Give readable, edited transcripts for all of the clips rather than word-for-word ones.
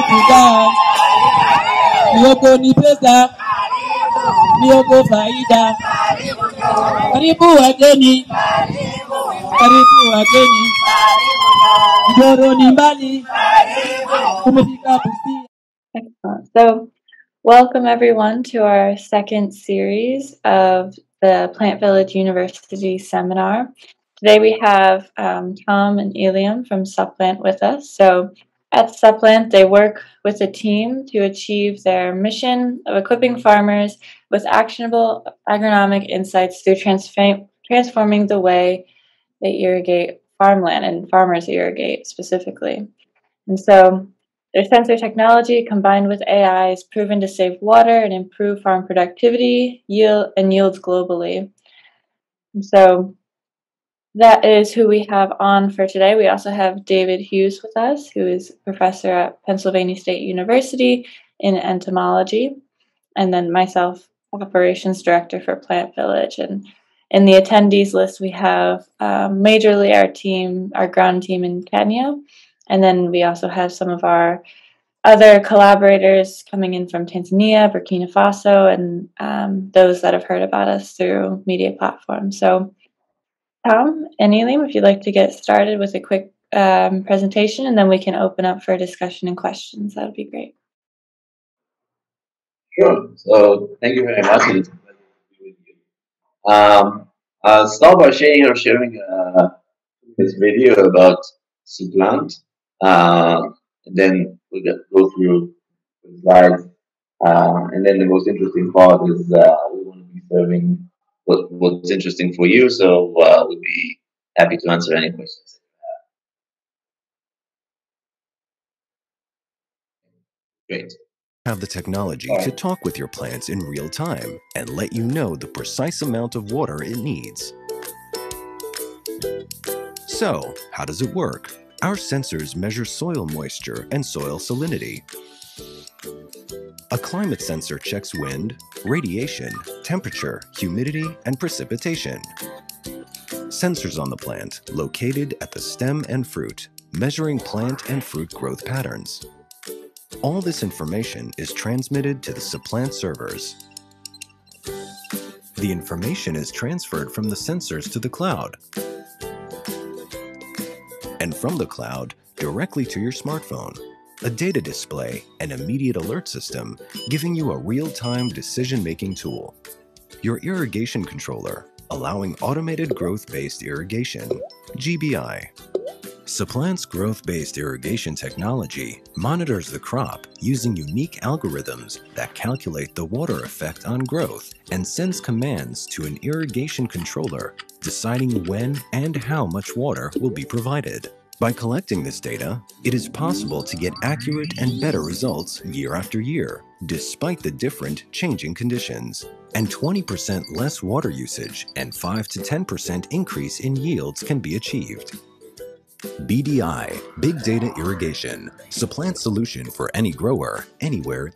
kuga, mioko ni pesa, mioko faida. Karibu wageni, karibu wageni. Njoro ni mbali, umefika Busia. Excellent. So, welcome everyone to our second series of the PlantVillage University seminar. Today we have Tom and Liyam from SupPlant with us. So at SupPlant, they work with a team to achieve their mission of equipping farmers with actionable agronomic insights through transforming the way they irrigate farmland and farmers irrigate specifically. And so their sensor technology combined with AI is proven to save water and improve farm productivity, yields globally. And so that is who we have on for today. We also have David Hughes with us, who is a professor at Pennsylvania State University in entomology, and then myself, Operations Director for PlantVillage. And in the attendees list, we have majorly our ground team in Kenya, and then we also have some of our other collaborators coming in from Tanzania, Burkina Faso, and those that have heard about us through media platforms. So Tom and Liyam, if you'd like to get started with a quick presentation, and then we can open up for discussion and questions, that would be great. Sure. So thank you very much. It's a pleasure to be with you. I'll start by sharing this video about SupPlant, and then we'll go through the slides. And then the most interesting part is we want to be serving what's interesting for you, so we'll be happy to answer any questions. Great. Have the technology to talk with your plants in real time and let you know the precise amount of water it needs. So, how does it work? Our sensors measure soil moisture and soil salinity. A climate sensor checks wind, radiation, temperature, humidity, and precipitation. Sensors on the plant, located at the stem and fruit, measuring plant and fruit growth patterns. All this information is transmitted to the SupPlant servers. The information is transferred from the sensors to the cloud, and from the cloud directly to your smartphone. A data display and immediate alert system giving you a real-time decision-making tool. Your irrigation controller, allowing automated growth-based irrigation, GBI. SupPlant's growth-based irrigation technology monitors the crop using unique algorithms that calculate the water effect on growth and sends commands to an irrigation controller deciding when and how much water will be provided. By collecting this data, it is possible to get accurate and better results year after year, despite the different changing conditions. And 20% less water usage and 5 to 10% increase in yields can be achieved. BDI, Big Data Irrigation, SupPlant solution for any grower, anywhere.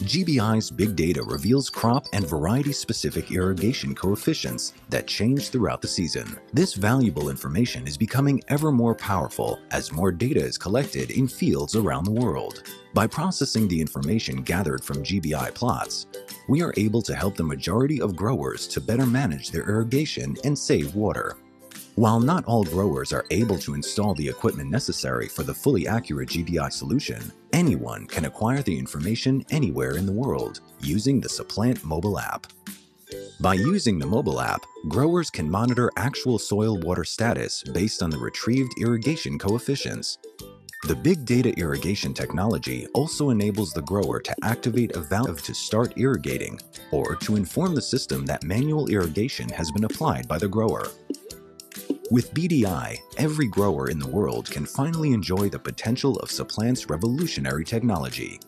GBI's big data reveals crop and variety-specific irrigation coefficients that change throughout the season. This valuable information is becoming ever more powerful as more data is collected in fields around the world. By processing the information gathered from GBI plots, we are able to help the majority of growers to better manage their irrigation and save water. While not all growers are able to install the equipment necessary for the fully accurate GBI solution, anyone can acquire the information anywhere in the world using the SupPlant mobile app. By using the mobile app, growers can monitor actual soil water status based on the retrieved irrigation coefficients. The big data irrigation technology also enables the grower to activate a valve to start irrigating or to inform the system that manual irrigation has been applied by the grower. With BDI, every grower in the world can finally enjoy the potential of SupPlant's revolutionary technology.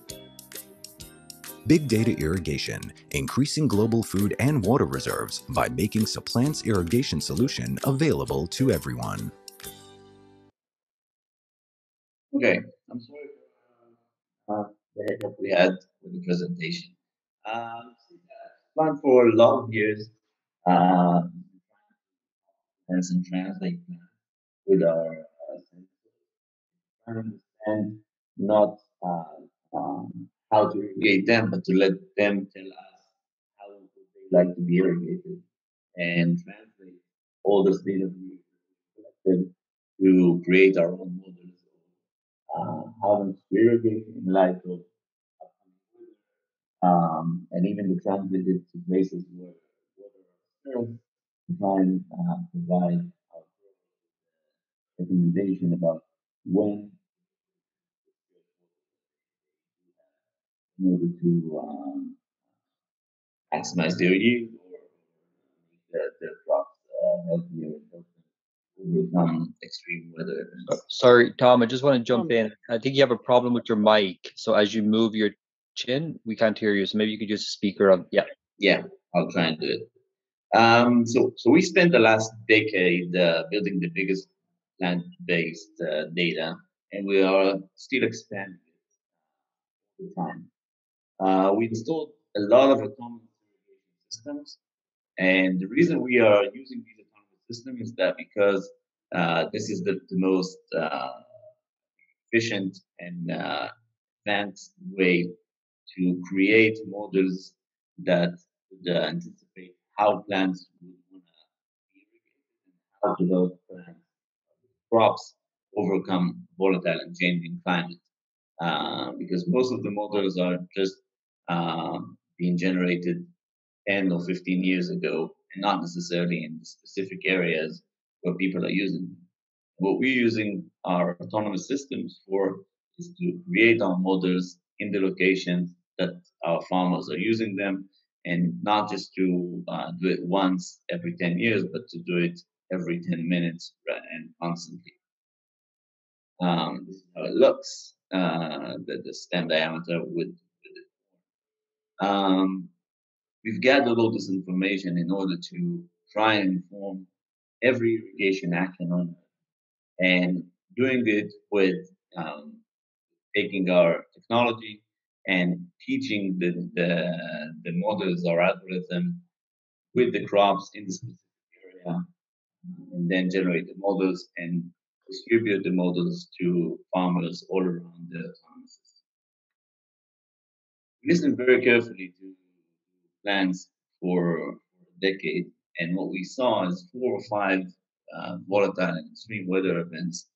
Big data irrigation, increasing global food and water reserves by making SupPlant's irrigation solution available to everyone. Okay, I'm sorry for the hiccup we had with the presentation. Planned for a lot of years, and some translate with our trying to understand not how to irrigate them, but to let them tell us how they like to be irrigated and translate all the data we collected to create our own models of how much to irrigate in light of and even to translate it to places where water is scarce to try and provide our recommendation about when in order to maximize their yield or make their crops healthier and overcome extreme weather events. Sorry, Tom, I just want to jump in. I think you have a problem with your mic. So as you move your chin, we can't hear you. So maybe you could just speak around. Yeah. Yeah, I'll try and do it. So we spent the last decade building the biggest plant-based data, and we are still expanding it all the time. We installed a lot of autonomous irrigation systems, and the reason we are using these autonomous systems is that because this is the most efficient and advanced way to create models that would anticipate how plants would want to be irrigated and how to those plants, crops overcome volatile and changing climate. Because most of the models are just being generated 10 or 15 years ago and not necessarily in the specific areas where people are using them. What we're using our autonomous systems for is to create our models in the locations that our farmers are using them, and not just to do it once every 10 years, but to do it every 10 minutes and constantly. This is how it looks, the stem diameter with it. We've gathered all this information in order to try and inform every irrigation action on it, and doing it with taking our technology and teaching the models or algorithm with the crops in the specific area, and then generate the models and distribute the models to farmers all around the autonomous system. We listened very carefully to plans for a decade, and what we saw is 4 or 5 volatile and extreme weather events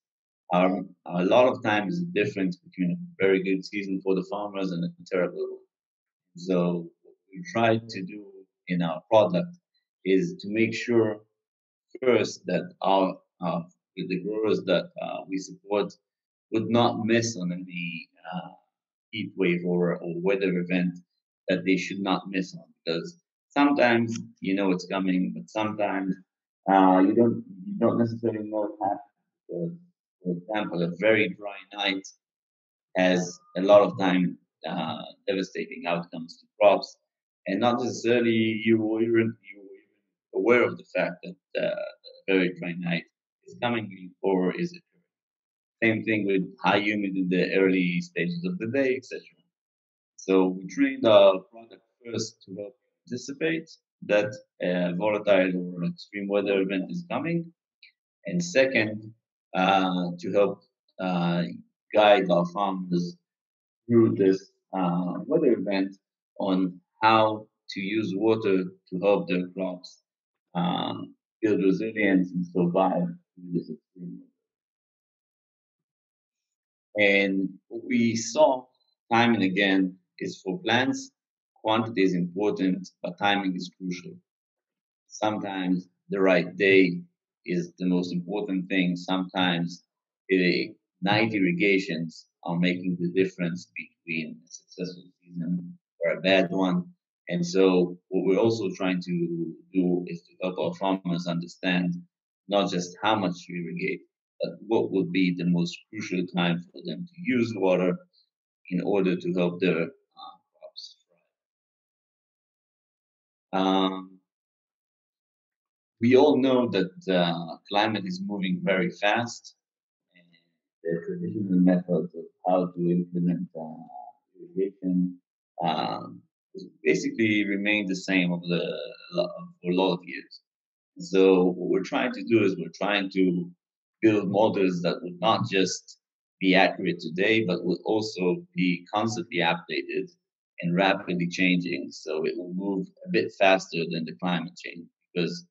are a lot of times the difference between a very good season for the farmers and a terrible one. So what we try to do in our product is to make sure first that our the growers that we support would not miss on any heat wave or weather event that they should not miss on, because sometimes you know it's coming, but sometimes you don't necessarily know what's happening. Because, for example, a very dry night has a lot of time devastating outcomes to crops, and not necessarily you were even aware of the fact that a very dry night is coming or is occurring. Same thing with high humidity in the early stages of the day, etc. So we trained our product first to help anticipate that a volatile or extreme weather event is coming, and second, to help uh, guide our farmers through this weather event on how to use water to help their crops build resilience and survive through this extreme weather. And what we saw time and again is for plants, quantity is important, but timing is crucial. Sometimes the right day is the most important thing. Sometimes the night irrigations are making the difference between a successful season or a bad one. And so what we're also trying to do is to help our farmers understand not just how much to irrigate, but what would be the most crucial time for them to use water in order to help their crops thrive. We all know that climate is moving very fast, and the traditional methods of how to implement irrigation basically remain the same for a lot of years. So what we're trying to do is we're trying to build models that would not just be accurate today, but will also be constantly updated and rapidly changing. So it will move a bit faster than the climate change, because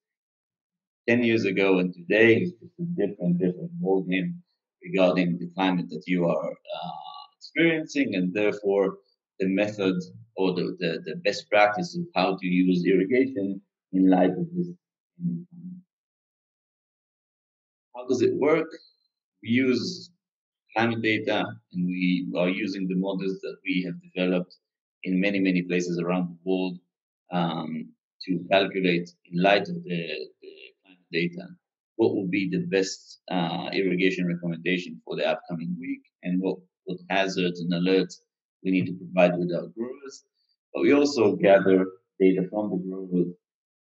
10 years ago and today is just a different ballgame regarding the climate that you are experiencing, and therefore the method or the best practice of how to use irrigation in light of this. How does it work? We use climate data, and we are using the models that we have developed in many places around the world to calculate, in light of the climate data, what will be the best irrigation recommendation for the upcoming week, and what hazards and alerts we need to provide with our growers. But we also gather data from the growers,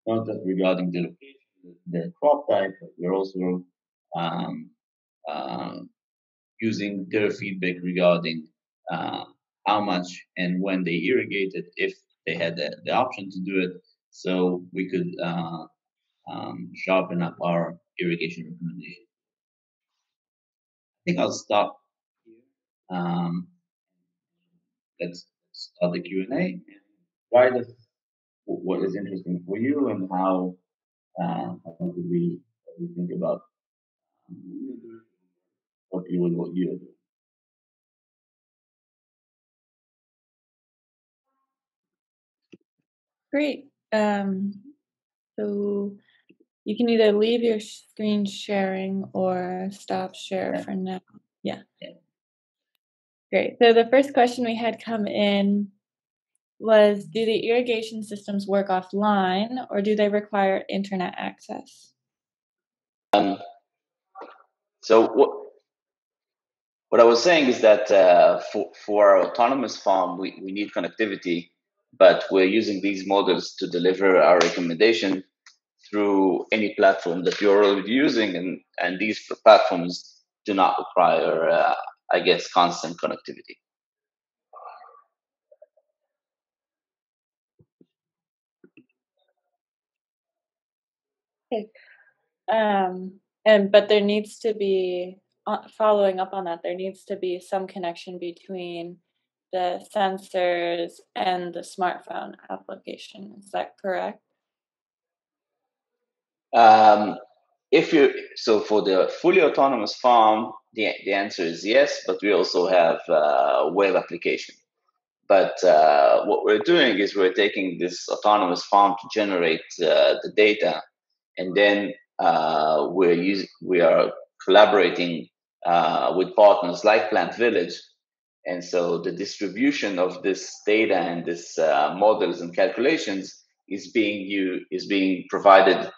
not just regarding the location, the crop type, but we're also um, uh, using their feedback regarding uh, how much and when they irrigated, if they had the option to do it, so we could sharpen up our irrigation recommendation. I think I'll stop here. Let's start the Q&A and write us what is interesting for you, and how do we think about what you are doing. Great. So you can either leave your screen sharing or stop share for now. Yeah. Great. So the first question we had come in was, do the irrigation systems work offline, or do they require internet access? So what I was saying is that for our autonomous farm, we need connectivity, but we're using these models to deliver our recommendation through any platform that you're already using, and these platforms do not require, I guess, constant connectivity. Okay. But there needs to be, following up on that, there needs to be some connection between the sensors and the smartphone application. Is that correct? So for the fully autonomous farm, the answer is yes, but we also have web application. But what we're doing is we're taking this autonomous farm to generate the data, and then we are collaborating with partners like PlantVillage, and so the distribution of this data and this models and calculations is being provided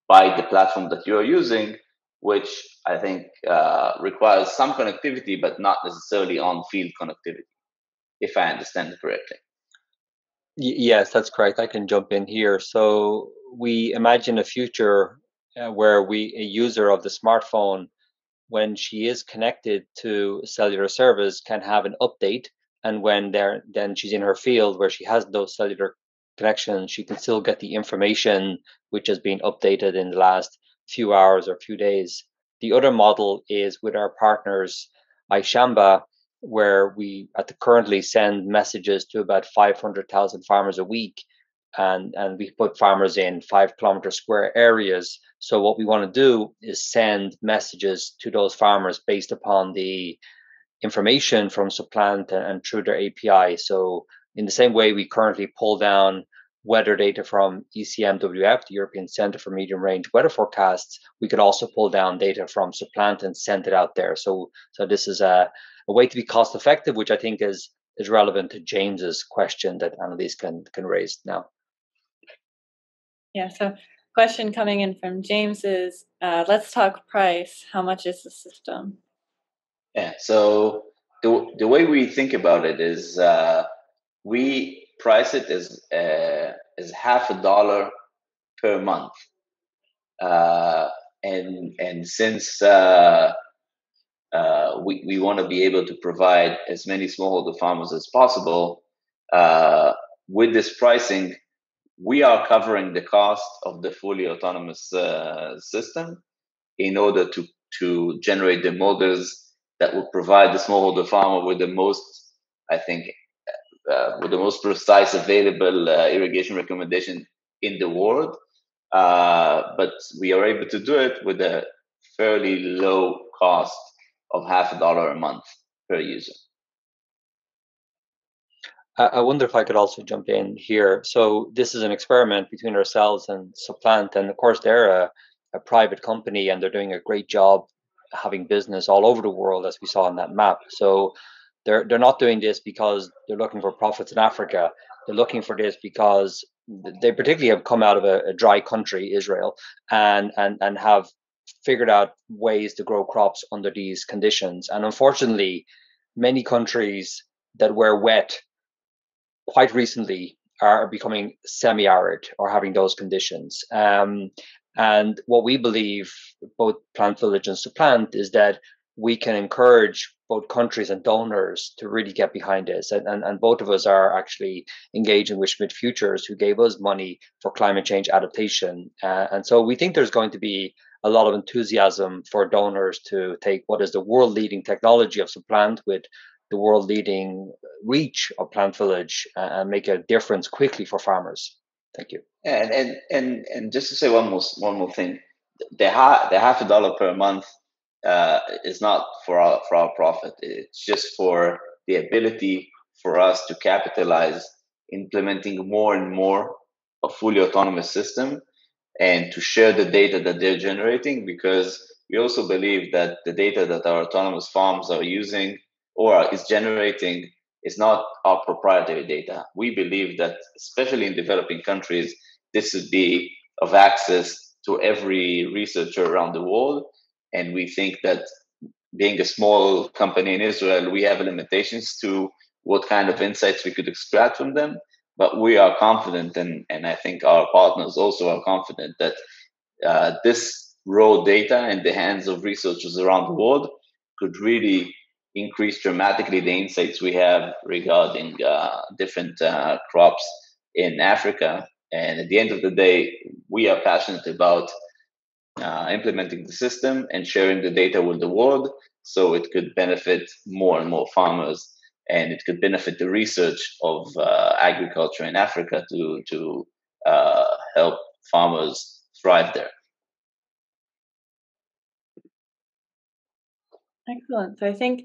by the platform that you are using, which I think requires some connectivity, but not necessarily on-field connectivity, if I understand it correctly. Yes, that's correct. I can jump in here. So we imagine a future where a user of the smartphone, when she is connected to cellular service, can have an update, and when then she's in her field where she has no cellular connection, she can still get the information which has been updated in the last few hours or few days. The other model is with our partners, iShamba, where we currently send messages to about 500,000 farmers a week, and we put farmers in 5 kilometer square areas. So what we want to do is send messages to those farmers based upon the information from SupPlant and through their API. So in the same way we currently pull down weather data from ECMWF, the European Centre for Medium Range Weather Forecasts, we could also pull down data from SupPlant and send it out there. So this is a way to be cost effective, which I think is relevant to James's question that Annalyse can raise now. Yeah, so question coming in from James is, let's talk price. How much is the system? Yeah, so the way we think about it is we price it as $0.50 per month, and since we want to be able to provide as many smallholder farmers as possible, with this pricing, we are covering the cost of the fully autonomous system in order to generate the models that will provide the smallholder farmer with the most, I think, with the most precise available irrigation recommendation in the world. But we are able to do it with a fairly low cost of $50 a month per user. I wonder if I could also jump in here. So this is an experiment between ourselves and SupPlant, and of course they're a private company, and they're doing a great job having business all over the world, as we saw on that map. So they're not doing this because they're looking for profits in Africa. They're looking for this because they particularly have come out of a dry country, Israel, and have figured out ways to grow crops under these conditions. And unfortunately, many countries that were wet quite recently are becoming semi-arid or having those conditions. And what we believe, both PlantVillage and SupPlant, is that we can encourage both countries and donors to really get behind this. And both of us are actually engaging with Schmidt Futures, who gave us money for climate change adaptation. And so we think there's going to be a lot of enthusiasm for donors to take what is the world-leading technology of SupPlant with the world-leading reach of PlantVillage and make a difference quickly for farmers. Thank you. And just to say one more thing, the $50 per month is not for our profit. It's just for the ability for us to capitalize implementing more and more a fully autonomous system and to share the data that they're generating, because we also believe that the data that our autonomous farms are using or is generating is not our proprietary data. We believe that, especially in developing countries, this would be of access to every researcher around the world. And we think that being a small company in Israel, we have limitations to what kind of insights we could extract from them. But we are confident, and I think our partners also are confident, that this raw data in the hands of researchers around the world could really increase dramatically the insights we have regarding different crops in Africa. And at the end of the day, we are passionate about implementing the system and sharing the data with the world, so it could benefit more and more farmers, and it could benefit the research of agriculture in Africa to help farmers thrive there. Excellent. So I think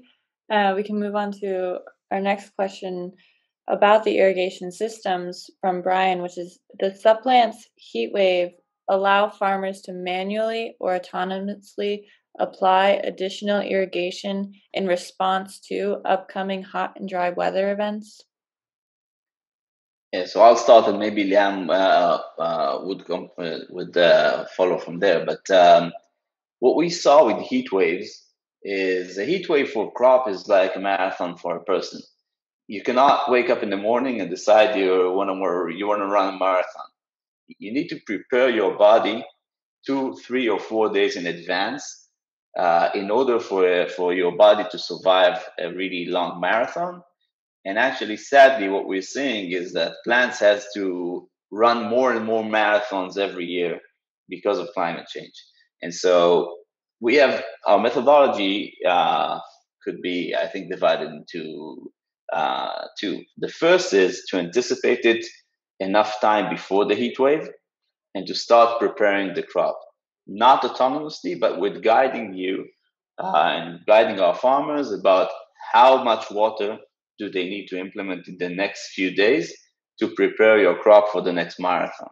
we can move on to our next question about the irrigation systems from Brian, which is, does SupPlant's heat wave allow farmers to manually or autonomously apply additional irrigation in response to upcoming hot and dry weather events? Yeah, so I'll start, and maybe Liyam would follow from there. But what we saw with heat waves is a heat wave for crop is like a marathon for a person. You cannot wake up in the morning and decide you want to run a marathon. You need to prepare your body 2, 3, or 4 days in advance in order for your body to survive a really long marathon. And actually, sadly, what we're seeing is that plants has to run more and more marathons every year because of climate change. And so we have our methodology could be, I think, divided into two. The first is to anticipate it enough time before the heat wave and to start preparing the crop, not autonomously, but with guiding you and guiding our farmers about how much water do they need to implement in the next few days to prepare your crop for the next marathon.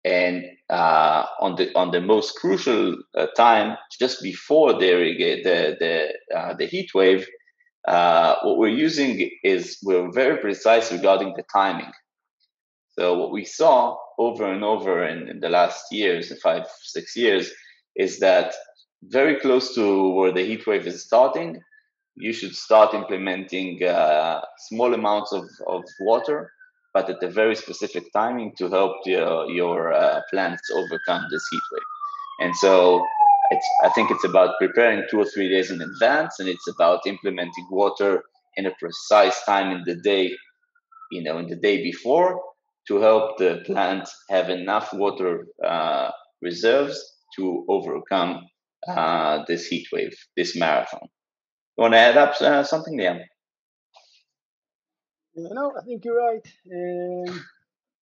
And on the most crucial time, just before the heat wave, what we're using is we're very precise regarding the timing. So what we saw over and over in the last years, 5, 6 years, is that very close to where the heat wave is starting, you should start implementing small amounts of water, but at a very specific timing to help your plants overcome this heat wave. And so I think it's about preparing 2 or 3 days in advance, and it's about implementing water in a precise time in the day, in the day before, to help the plant have enough water reserves to overcome this heat wave, this marathon. You want to add up something, Liyam? No, I think you're right.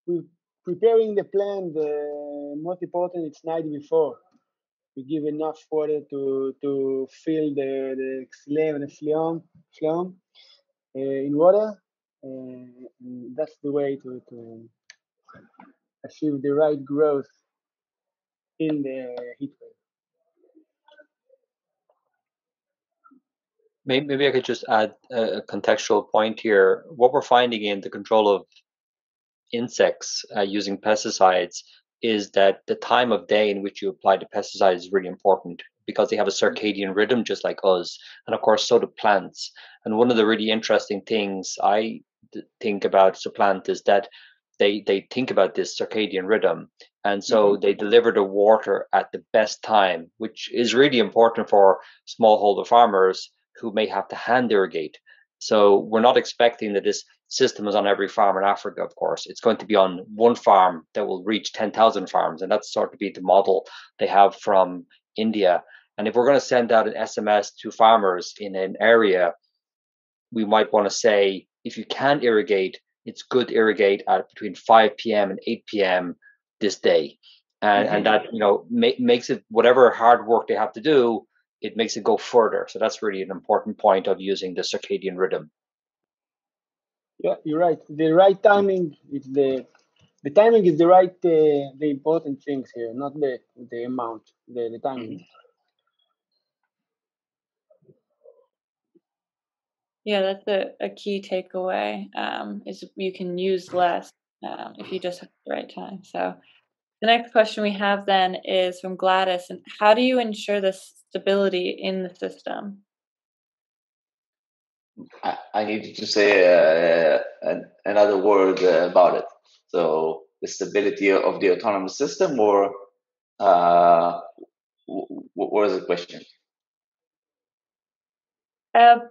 We're preparing the plant. Most important, it's night before. We give enough water to fill the xylem and the phloem in water. And that's the way to achieve the right growth in the heat wave. Maybe I could just add a contextual point here. What we're finding in the control of insects using pesticides is that the time of day in which you apply the pesticide is really important, because they have a circadian rhythm just like us, and of course so do plants. And one of the really interesting things I think about SupPlant is that they think about this circadian rhythm, and so they deliver the water at the best time, which is really important for smallholder farmers who may have to hand irrigate. So we're not expecting that this system is on every farm in Africa, of course. It's going to be on one farm that will reach 10,000 farms, and that's sort of be the model they have from India. And if we're going to send out an SMS to farmers in an area, we might want to say, if you can irrigate, it's good to irrigate at between 5 p.m. and 8 p.m. this day. And that, makes it, whatever hard work they have to do, it makes it go further. So that's really an important point of using the circadian rhythm. Yeah, you're right. The right timing is the timing is the important things here, not the amount, the timing. Yeah, that's a key takeaway. Is you can use less if you just have the right time. So the next question we have then is from Gladys, and how do you ensure the stability in the system? I need to say another word about it. So the stability of the autonomous system, or what was the question?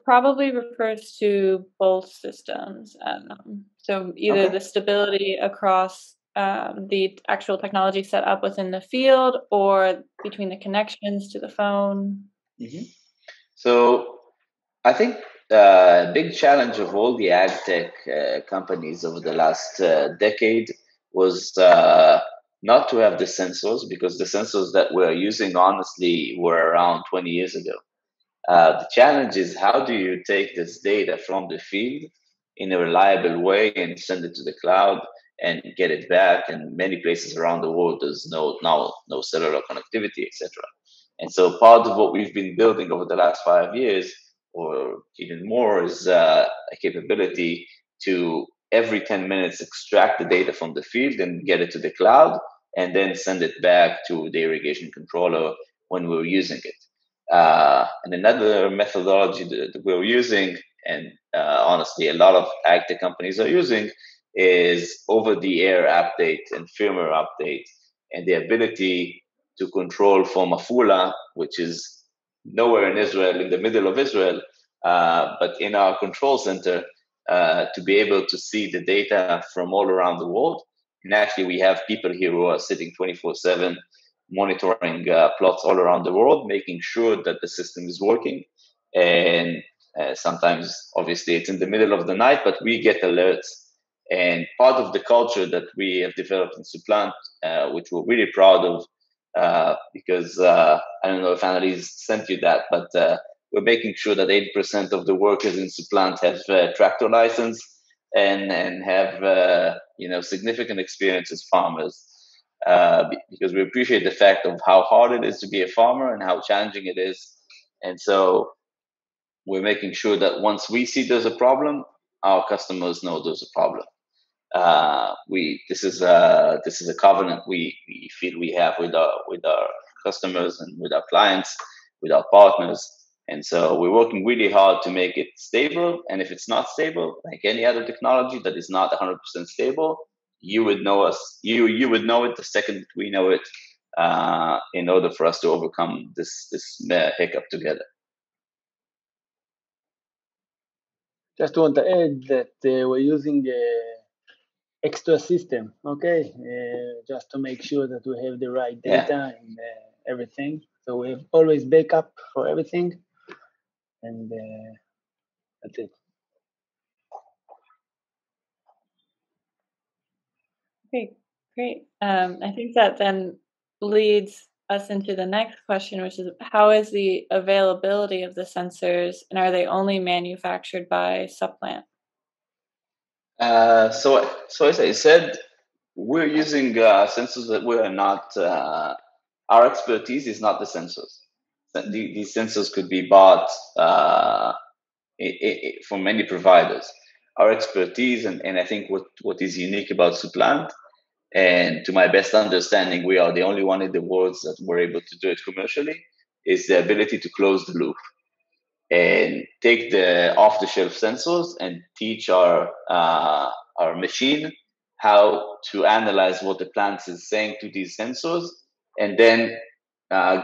Probably refers to both systems. So either the stability across the actual technology set up within the field, or between the connections to the phone. So I think a big challenge of all the ag tech companies over the last decade was not to have the sensors, because the sensors that we're using, honestly, were around 20 years ago. The challenge is, how do you take this data from the field in a reliable way and send it to the cloud and get it back? And many places around the world, there's no cellular connectivity, etc. And so part of what we've been building over the last 5 years, or even more, is a capability to every 10 minutes extract the data from the field and get it to the cloud, and then send it back to the irrigation controller when we're using it. And another methodology that we're using, and honestly a lot of ag tech companies are using, is over-the-air update and firmware update, and the ability to control from Afula, which is nowhere in Israel, in the middle of Israel, but in our control center, to be able to see the data from all around the world. And actually, we have people here who are sitting 24/7 monitoring plots all around the world, making sure that the system is working. And sometimes, obviously, it's in the middle of the night, but we get alerts. And part of the culture that we have developed in SupPlant, which we're really proud of, because I don't know if Annalyse sent you that, but we're making sure that 80% of the workers in SupPlant have tractor license and have significant experience as farmers, because we appreciate the fact of how hard it is to be a farmer and how challenging it is. And so we're making sure that once we see there's a problem, our customers know there's a problem. This is a covenant we feel we have with our customers and with our clients, with our partners. And so we're working really hard to make it stable. And if it's not stable, like any other technology that is not 100% stable, you would know us. You would know it the second that we know it, in order for us to overcome this hiccup together. Just want to add that we're using extra system, okay, just to make sure that we have the right data and everything. So we have always backup for everything. and that's it. Okay, great. I think that then leads us into the next question, which is how is the availability of the sensors, and are they only manufactured by SupPlant? So as I said, we're using sensors that we are not. Our expertise is not the sensors. These sensors could be bought from many providers. Our expertise, and I think what is unique about SupPlant, and to my best understanding, we are the only one in the world that we're able to do it commercially, is the ability to close the loop and take the off-the-shelf sensors and teach our machine how to analyze what the plant is saying to these sensors, and then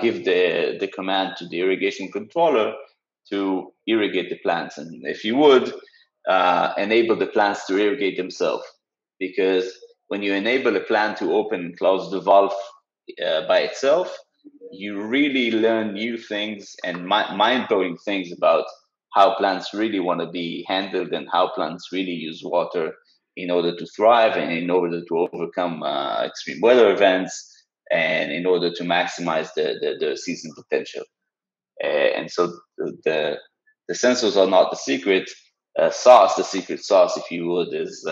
give the command to the irrigation controller to irrigate the plants. And if you would, enable the plants to irrigate themselves. Because when you enable a plant to open and close the valve by itself, you really learn new things and mind-blowing things about how plants really want to be handled and how plants really use water in order to thrive and in order to overcome extreme weather events and in order to maximize the season potential. And so the sensors are not the secret sauce. The secret sauce, if you would, is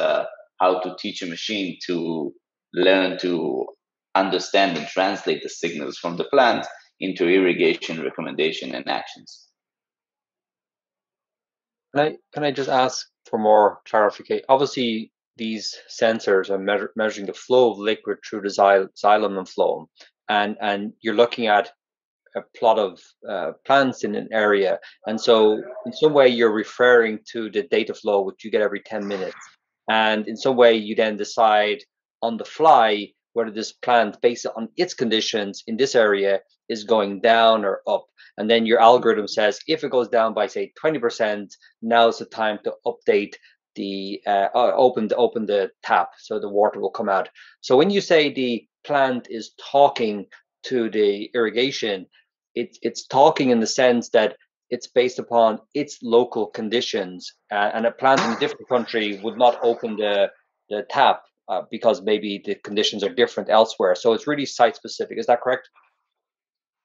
how to teach a machine to learn to understand and translate the signals from the plant into irrigation recommendation and actions. Can I just ask for more clarification? Obviously, these sensors are measuring the flow of liquid through the xylem and phloem, and you're looking at a plot of plants in an area, and so in some way you're referring to the data flow which you get every 10 minutes, and in some way you then decide on the fly whether this plant, based on its conditions in this area, is going down or up. And then your algorithm says if it goes down by say 20%, now's the time to update the open the tap so the water will come out. So when you say the plant is talking to the irrigation, it's talking in the sense that it's based upon its local conditions, and a plant in a different country would not open the tap because maybe the conditions are different elsewhere. So it's really site specific. Is that correct?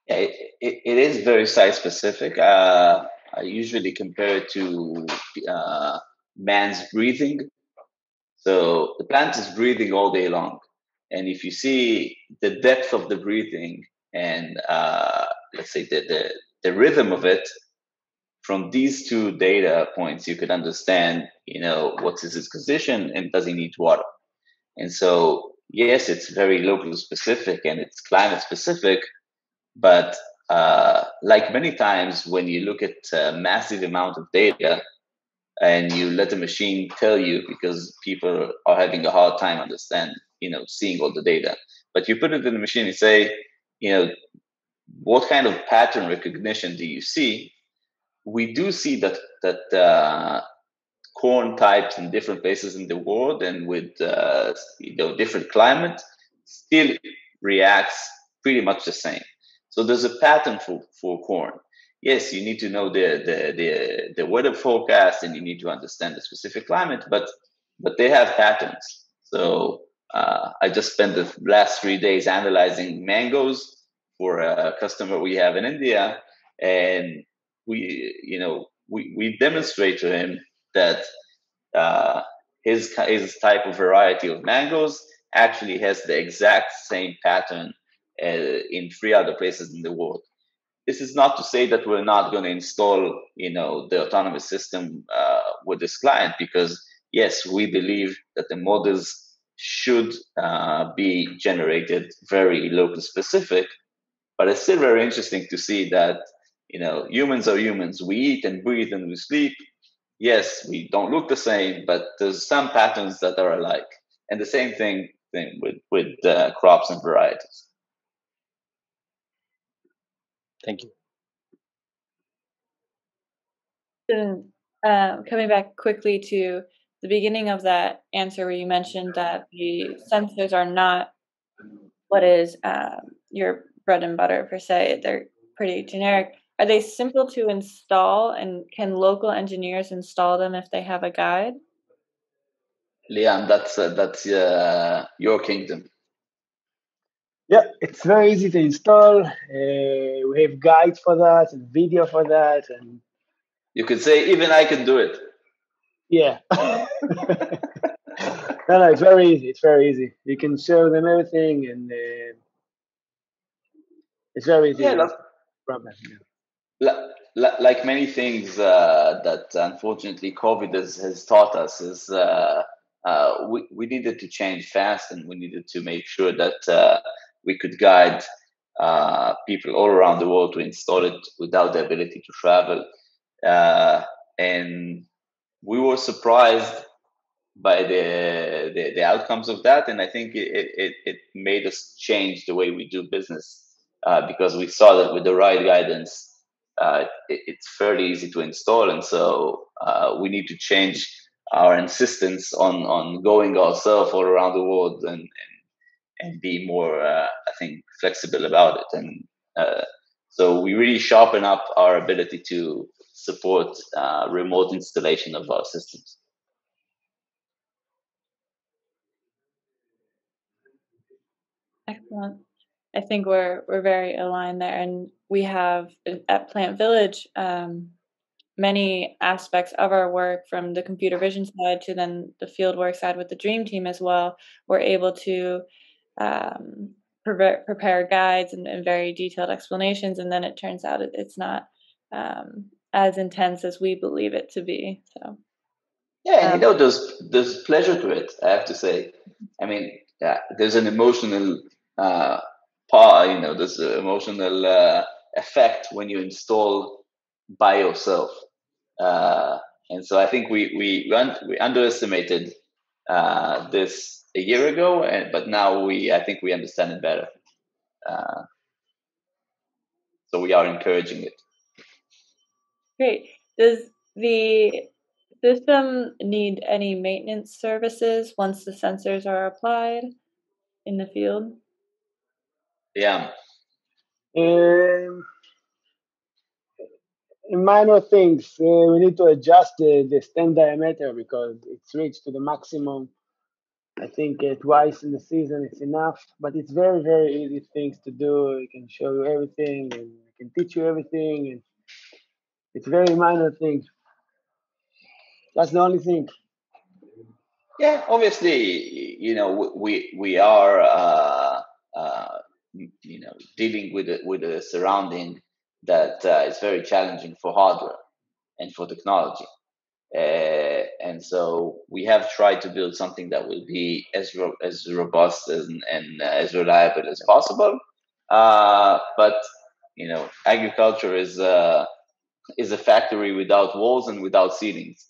Yeah, it is very site specific. I usually compare it to man's breathing. So the plant is breathing all day long. And if you see the depth of the breathing and let's say the rhythm of it, from these two data points, you could understand, what is his condition and does he need water. And so, yes, it's very local specific and it's climate specific, but like many times when you look at a massive amount of data and you let the machine tell you, because people are having a hard time seeing all the data, but you put it in the machine and say, what kind of pattern recognition do you see? We do see that corn types in different places in the world and with different climate still reacts pretty much the same. So there's a pattern for corn. Yes, you need to know the weather forecast and you need to understand the specific climate, but they have patterns. So I just spent the last 3 days analyzing mangoes for a customer we have in India, and we demonstrate to him that his type of variety of mangoes actually has the exact same pattern in 3 other places in the world. This is not to say that we're not going to install, the autonomous system with this client, because yes, we believe that the models should be generated very local specific, but it's still very interesting to see that, humans are humans. We eat and breathe and we sleep. Yes, we don't look the same, but there's some patterns that are alike. And the same thing with crops and varieties. Thank you. Then, coming back quickly to the beginning of that answer where you mentioned that the sensors are not what is your bread and butter per se, they're pretty generic. Are they simple to install, and can local engineers install them if they have a guide? Liyam, that's your kingdom. Yeah, it's very easy to install. We have guides for that and video for that, and you could say even I can do it. Yeah. No, it's very easy. It's very easy. You can show them everything, and it's very easy. Yeah, problem. like many things that unfortunately COVID has taught us is we needed to change fast, and we needed to make sure that we could guide people all around the world to install it without the ability to travel. And we were surprised by the outcomes of that, and I think it made us change the way we do business because we saw that with the right guidance, it's fairly easy to install, and so we need to change our insistence on going ourselves all around the world and be more, I think, flexible about it. And so we really sharpen up our ability to support remote installation of our systems. Excellent. I think we're very aligned there, and we have at PlantVillage many aspects of our work, from the computer vision side to then the field work side with the Dream Team as well. We're able to prepare guides and very detailed explanations, and then it turns out it's not as intense as we believe it to be. So yeah, and there's pleasure to it, I have to say. I mean, there's an emotional there's an emotional effect when you install by yourself. And so I think we underestimated this a year ago, but now I think we understand it better. So we are encouraging it. Great. Does the system need any maintenance services once the sensors are applied in the field? Yeah. Minor things. We need to adjust the stand diameter because it's reached to the maximum. I think twice in the season it's enough, but it's very, very easy things to do. I can show you everything, and I can teach you everything, and it's very minor things. That's the only thing. Yeah, obviously, we are dealing with a surrounding that is very challenging for hardware and for technology. And so we have tried to build something that will be as robust and as reliable as possible. But agriculture is a factory without walls and without ceilings.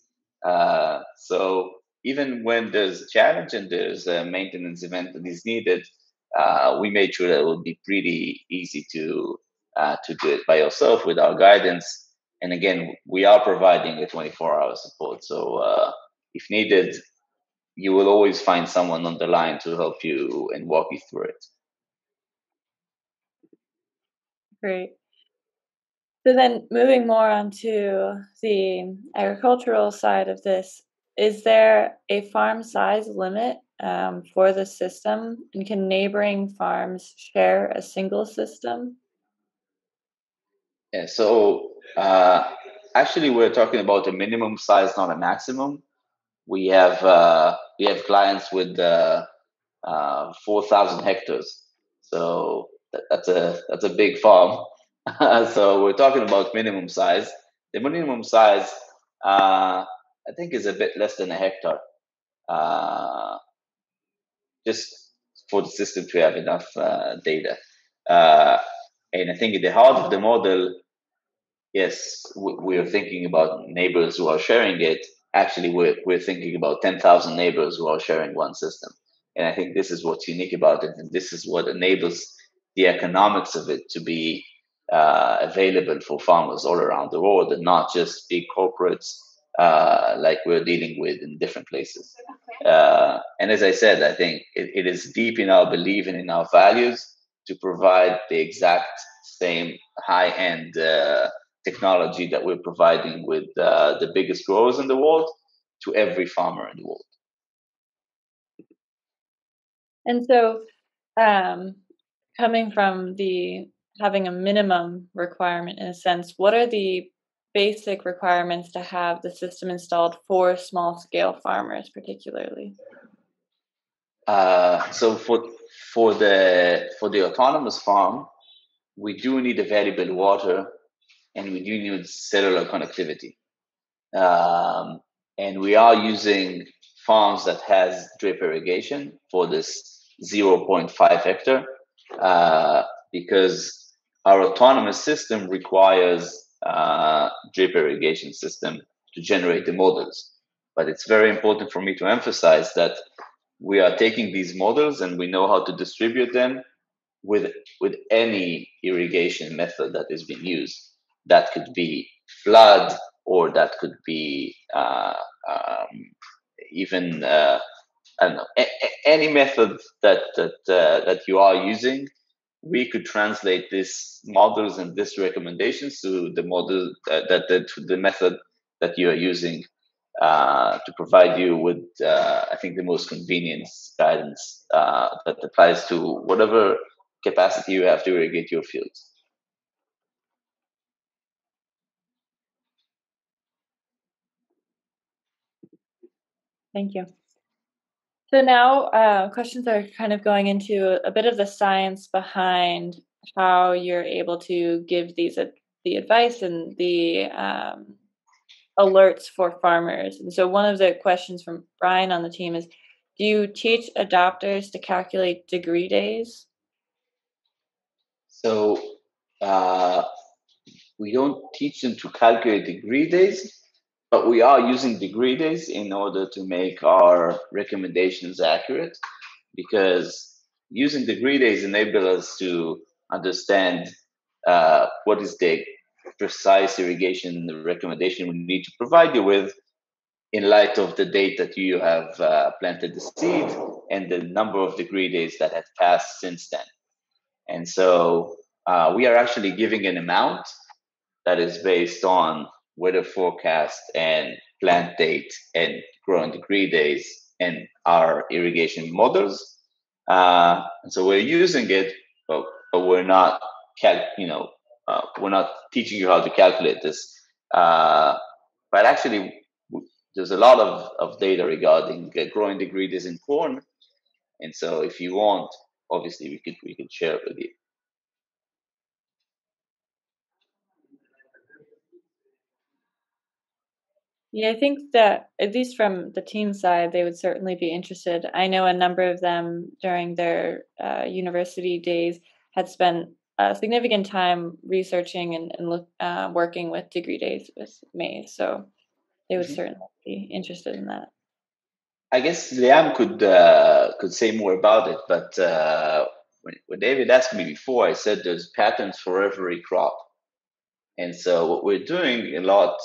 So even when there's a challenge and there's a maintenance event that is needed, we made sure that it would be pretty easy to do it by yourself with our guidance. And again, we are providing a 24-hour support. So if needed, you will always find someone on the line to help you and walk you through it. Great. So then moving more onto the agricultural side of this, is there a farm size limit for the system? And can neighboring farms share a single system? Yeah, so actually, we're talking about a minimum size, not a maximum. We have clients with 4,000 hectares, so that's a big farm. So we're talking about minimum size. The minimum size, I think, is a bit less than a hectare, just for the system to have enough data. And I think at the heart of the model, yes, we are thinking about neighbors who are sharing it. Actually, we're thinking about 10,000 neighbors who are sharing one system. And I think this is what's unique about it. And this is what enables the economics of it to be available for farmers all around the world, and not just big corporates like we're dealing with in different places. And as I said, I think it is deep in our belief and in our values to provide the exact same high-end technology that we're providing with the biggest growers in the world to every farmer in the world. And so, coming from having a minimum requirement in a sense, what are the basic requirements to have the system installed for small-scale farmers, particularly? So for the autonomous farm, we do need available water, and we do need cellular connectivity. And we are using farms that has drip irrigation for this 0.5 hectare because our autonomous system requires drip irrigation system to generate the models. But it's very important for me to emphasize that we are taking these models and we know how to distribute them with any irrigation method that is being used. That could be flood, or that could be even I don't know, any method that you are using. We could translate these models and these recommendations to the model to the method that you are using to provide you with, I think, the most convenient guidance that applies to whatever capacity you have to irrigate your fields. Thank you. So now questions are kind of going into a bit of the science behind how you're able to give the advice and the alerts for farmers. And so one of the questions from Brian on the team is, do you teach adopters to calculate degree days? So we don't teach them to calculate degree days, but we are using degree days in order to make our recommendations accurate, because using degree days enable us to understand what is the precise irrigation recommendation we need to provide you with in light of the date that you have planted the seed and the number of degree days that have passed since then. And so we are actually giving an amount that is based on weather forecast and plant date and growing degree days and our irrigation models. And so we're using it, but we're not, we're not teaching you how to calculate this. But actually, there's a lot of data regarding growing degree days in corn. And so if you want, obviously we could share it with you. Yeah, I think that at least from the team side, they would certainly be interested. I know a number of them during their university days had spent significant time researching and working with degree days with maize. So they would certainly be interested in that. I guess Liyam could say more about it, but when David asked me before, I said there's patterns for every crop. And so what we're doing a lot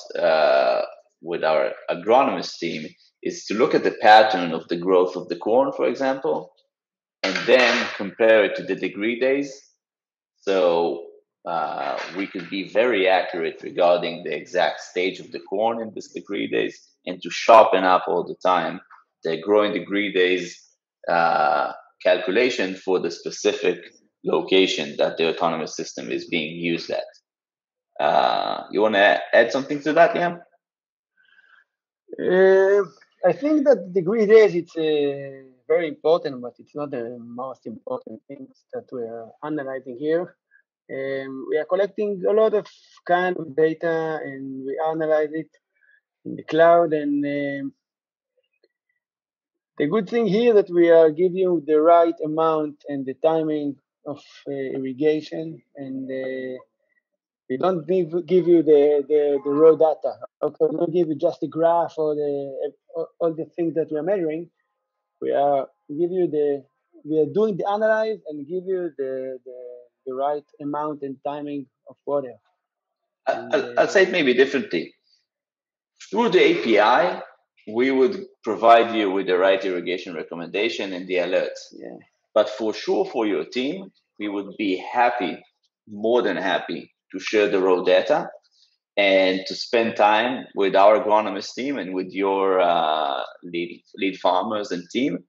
with our agronomist team is to look at the pattern of the growth of the corn, for example, and then compare it to the degree days. So we could be very accurate regarding the exact stage of the corn in this degree days, and to sharpen up all the time the growing degree days calculation for the specific location that the autonomous system is being used at. You want to add something to that, Liyam? I think that degree days, it's very important, but it's not the most important things that we are analyzing here. We are collecting a lot of kind of data, and we analyze it in the cloud. And the good thing here that we are giving you the right amount and the timing of irrigation, and we don't give you the raw data. Okay, we don't give you just the graph or all the things that we are measuring. We are doing the analyze and give you the right amount and timing of water. I'll say it maybe differently. Through the API, we would provide you with the right irrigation recommendation and the alerts. Yeah. But for sure, for your team, we would be happy, more than happy, to share the raw data and to spend time with our agronomist team and with your lead farmers and team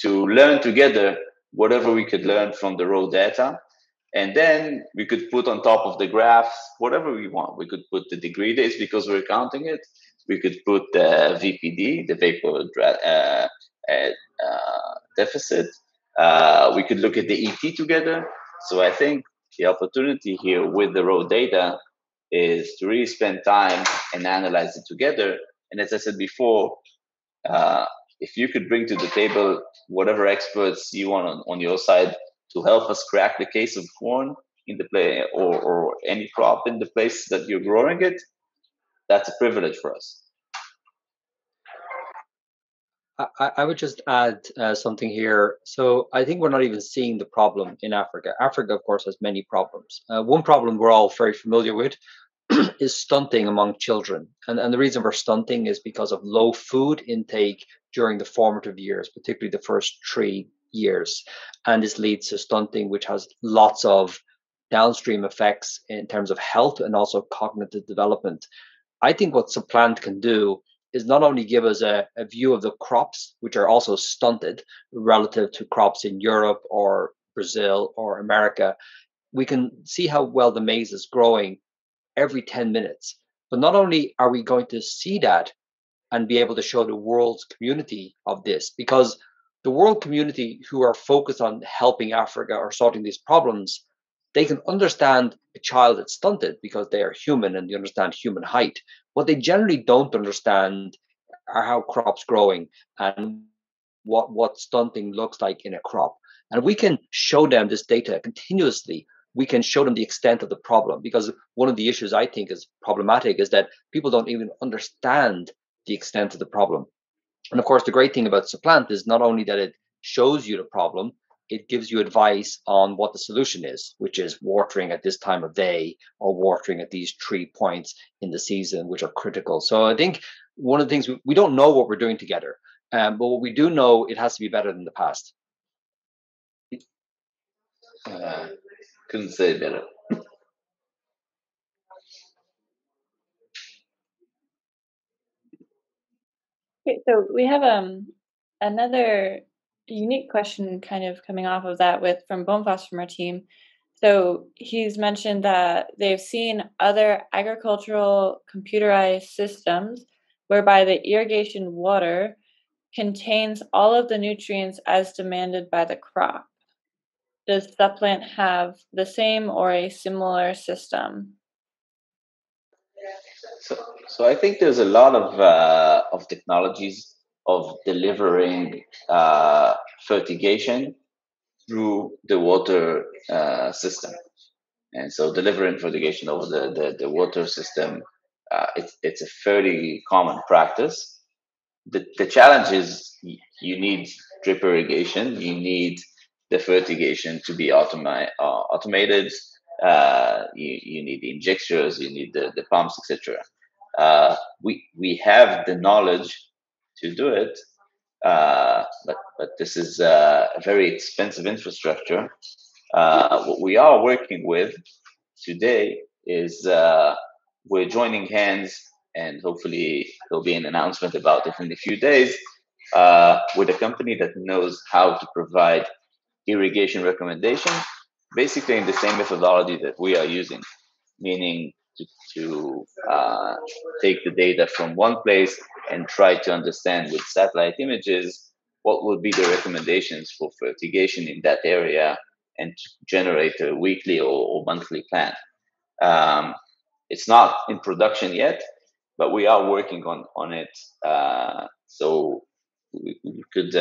to learn together whatever we could learn from the raw data. And then we could put on top of the graphs whatever we want. We could put the degree days because we're counting it. We could put the VPD, the vapor deficit. We could look at the ET together. So I think the opportunity here with the raw data is to really spend time and analyze it together. And as I said before, if you could bring to the table whatever experts you want on your side to help us crack the case of corn in the play or any crop in the place that you're growing it, that's a privilege for us. I would just add something here. So I think we're not even seeing the problem in Africa. Africa, of course, has many problems. One problem we're all very familiar with is stunting among children. And the reason for stunting is because of low food intake during the formative years, particularly the first 3 years. And this leads to stunting, which has lots of downstream effects in terms of health and also cognitive development. I think what SupPlant can do is not only give us a view of the crops, which are also stunted relative to crops in Europe or Brazil or America. We can see how well the maize is growing every 10 minutes. But not only are we going to see that and be able to show the world's community of this, because the world community who are focused on helping Africa or sorting these problems, they can understand a child that's stunted because they are human and they understand human height. What they generally don't understand are how crops growing and what stunting looks like in a crop. And we can show them this data continuously. We can show them the extent of the problem, because one of the issues I think is problematic is that people don't even understand the extent of the problem. And of course, the great thing about SupPlant is not only that it shows you the problem, it gives you advice on what the solution is, which is watering at this time of day or watering at these 3 points in the season, which are critical. So I think one of the things we don't know what we're doing together, but what we do know, it has to be better than the past. Couldn't say it better. Okay, so we have another unique question kind of coming off of that from Bonfos from our team. So he's mentioned that they've seen other agricultural computerized systems whereby the irrigation water contains all of the nutrients as demanded by the crop. Does SupPlant have the same or a similar system? So I think there's a lot of technologies of delivering fertigation through the water system, and so delivering fertigation over the water system, it's a fairly common practice. The challenge is you need drip irrigation, you need the fertigation to be automated. You need the injectors, you need the pumps, etc. We have the knowledge to do it, but this is a very expensive infrastructure. What we are working with today is we're joining hands, and hopefully there'll be an announcement about it in a few days, with a company that knows how to provide irrigation recommendations, basically in the same methodology that we are using, meaning to take the data from one place and try to understand with satellite images what would be the recommendations for fertigation in that area and to generate a weekly or monthly plan. It's not in production yet, but we are working on it. So we could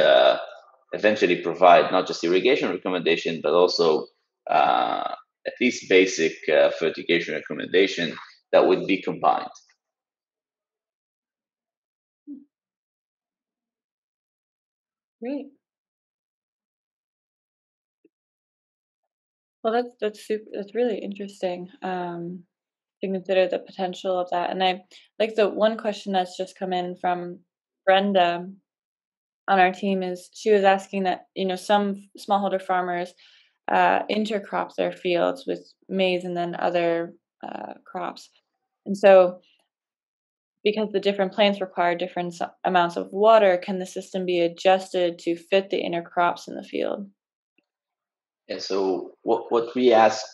eventually provide not just irrigation recommendation, but also at least basic fertigation recommendation that would be combined. Great. Well, that's super. That's really interesting to consider the potential of that. And I like the one question that's just come in from Brenda on our team is she was asking that some smallholder farmers intercrop their fields with maize and then other crops. And so, because the different plants require different amounts of water, can the system be adjusted to fit the intercrops in the field? And so what we ask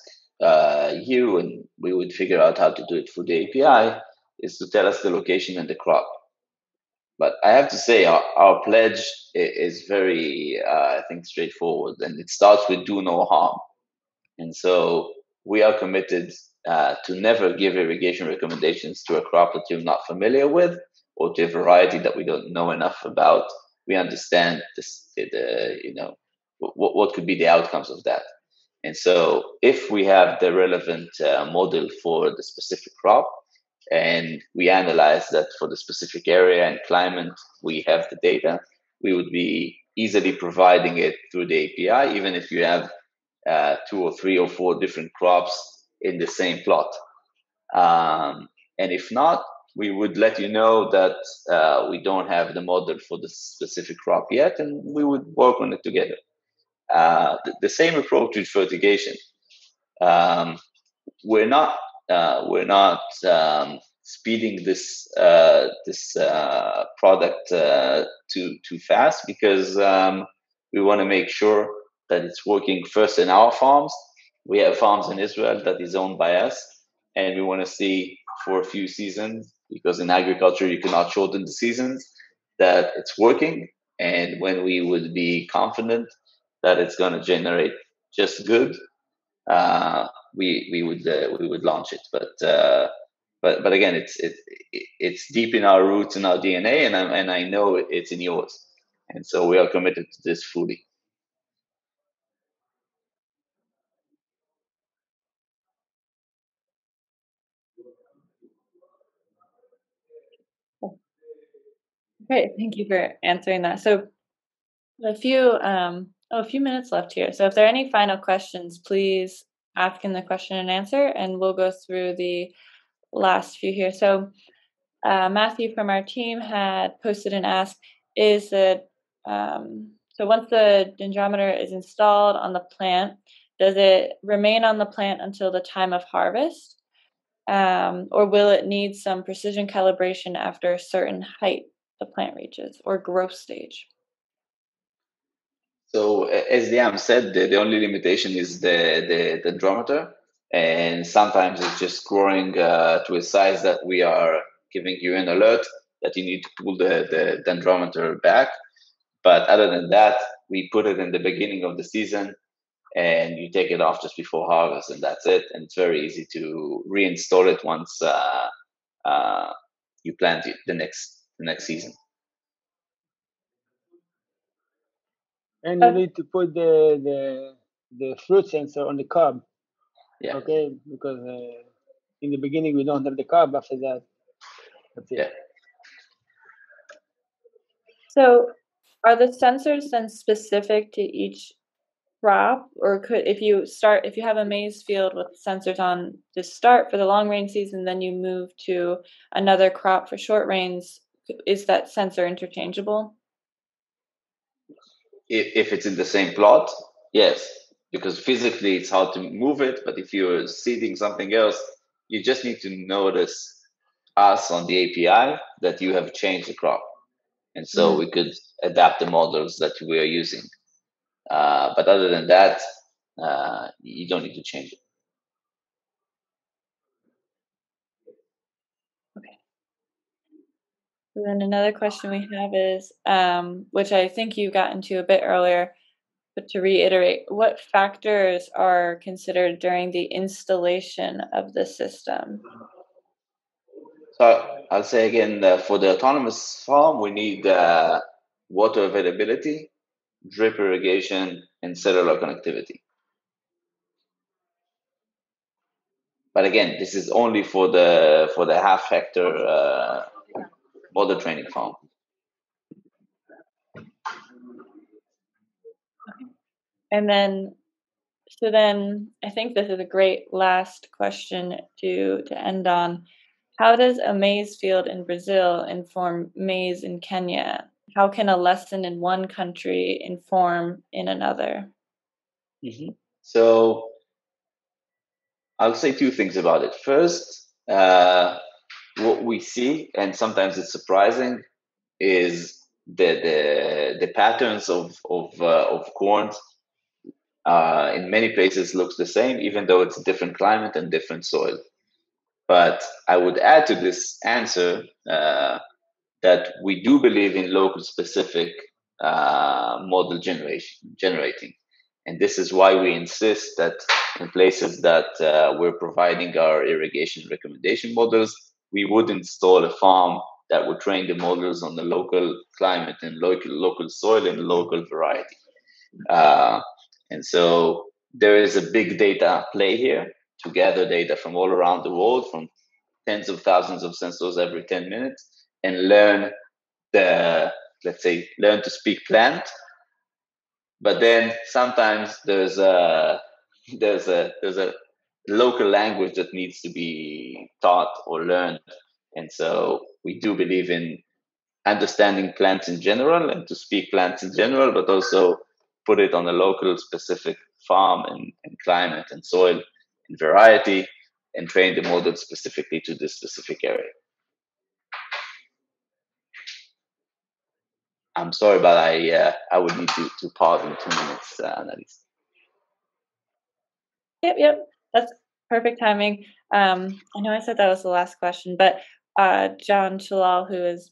you, and we would figure out how to do it through the API, is to tell us the location and the crop. But I have to say, our pledge is very, I think, straightforward, and it starts with do no harm. And so we are committed to never give irrigation recommendations to a crop that you're not familiar with, or to a variety that we don't know enough about. We understand what could be the outcomes of that. And so if we have the relevant model for the specific crop, and we analyze that for the specific area and climate, we have the data, we would be easily providing it through the API, even if you have 2 or 3 or 4 different crops in the same plot. And if not, we would let you know that we don't have the model for the specific crop yet, and we would work on it together. The same approach with fertigation. We're not speeding this product too fast, because we want to make sure that it's working first in our farms. We have farms in Israel that is owned by us, and we want to see for a few seasons, because in agriculture you cannot shorten the seasons, that it's working. And when we would be confident that it's going to generate just good, we would launch it. But again, it's deep in our roots, in our DNA, and I know it's in yours, and so we are committed to this fully. Great, thank you for answering that. So a few minutes left here. So if there are any final questions, please ask in the question and answer, and we'll go through the last few here. So Matthew from our team had posted and asked, is that so once the dendrometer is installed on the plant, does it remain on the plant until the time of harvest? Or will it need some precision calibration after a certain height the plant reaches, or growth stage? So as Liyam said, the only limitation is the dendrometer, and sometimes it's just growing to a size that we are giving you an alert that you need to pull the dendrometer back. But other than that, we put it in the beginning of the season, and you take it off just before harvest, and that's it. And it's very easy to reinstall it once you plant it the next season. And you need to put the fruit sensor on the cob. Yeah. Okay, because in the beginning we don't have the cob. After that, that's it. Yeah. So are the sensors then specific to each crop, or if you have a maize field with sensors on to start for the long rain season, then you move to another crop for short rains, is that sensor interchangeable? If it's in the same plot, yes, because physically it's hard to move it. But if you're seeding something else, you just need to notice us on the API that you have changed the crop, and so we could adapt the models that we are using. But other than that, you don't need to change it. Okay. So then another question we have is, which I think you got into a bit earlier, but to reiterate, what factors are considered during the installation of the system? So I'll say again, for the autonomous farm, we need water availability, drip irrigation, and cellular connectivity. But again, this is only for the half-hectare model training farm. And then, so then I think this is a great last question to end on. How does a maize field in Brazil inform maize in Kenya? How can a lesson in one country inform in another? Mm-hmm. So I'll say two things about it. First, what we see, and sometimes it's surprising, is the patterns of corn in many places looks the same, even though it's a different climate and different soil. But I would add to this answer that we do believe in local specific model generating. And this is why we insist that in places that we're providing our irrigation recommendation models, we would install a farm that would train the models on the local climate and local soil and local variety. And so there is a big data play here to gather data from all around the world, from tens of thousands of sensors every 10 minutes, and learn to speak plant. But then sometimes there's a local language that needs to be taught or learned. And so we do believe in understanding plants in general and to speak plants in general, but also put it on a local specific farm and climate and soil and variety, and train the model specifically to this specific area. I'm sorry, but I would need to pause in 2 minutes, Annalyse. Yep. That's perfect timing. I know I said that was the last question, but John Shalal, who is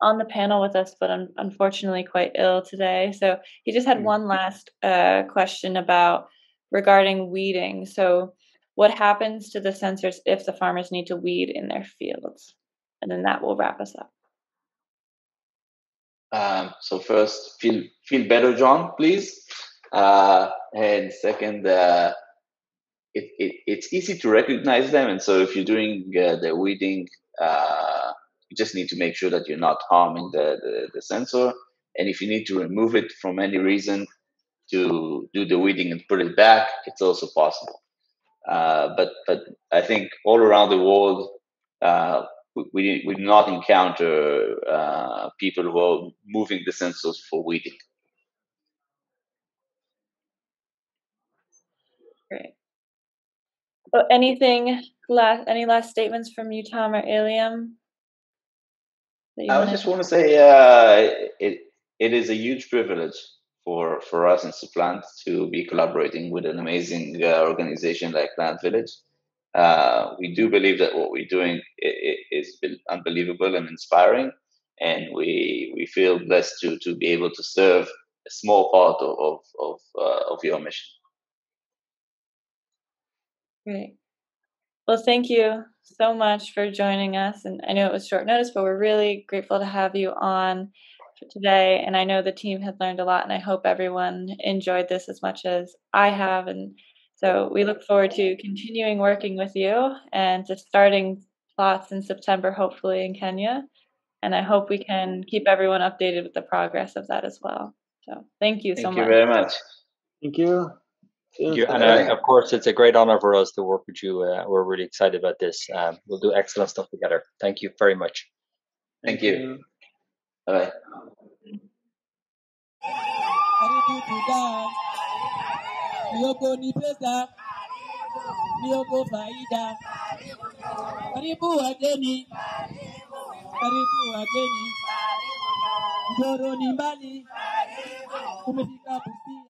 on the panel with us, but unfortunately quite ill today. So he just had one last question regarding weeding. So what happens to the sensors if the farmers need to weed in their fields? And then that will wrap us up. So first, feel better, John, please. And second, it's easy to recognize them. And so if you're doing the weeding, you just need to make sure that you're not harming the sensor. And if you need to remove it from any reason to do the weeding and put it back, it's also possible. But I think all around the world, we do not encounter people who are moving the sensors for weeding. Great. So any last statements from you, Tom or Liyam? I just want to say it is a huge privilege for us in SupPlant to be collaborating with an amazing organization like PlantVillage. We do believe that what we're doing is unbelievable and inspiring, and we feel blessed to be able to serve a small part of your mission. Great. Well, thank you so much for joining us. And I know it was short notice, but we're really grateful to have you on for today. And I know the team has learned a lot, and I hope everyone enjoyed this as much as I have. And so we look forward to continuing working with you and to starting plots in September, hopefully in Kenya. And I hope we can keep everyone updated with the progress of that as well. So thank you so much. Thank you very much. Thank you. And of course, it's a great honor for us to work with you. We're really excited about this. We'll do excellent stuff together. Thank you very much. Thank you. Bye. Mioko ni pesa, mioko faida. Karibu wageni, Njoro ni mbali, umefika Busia.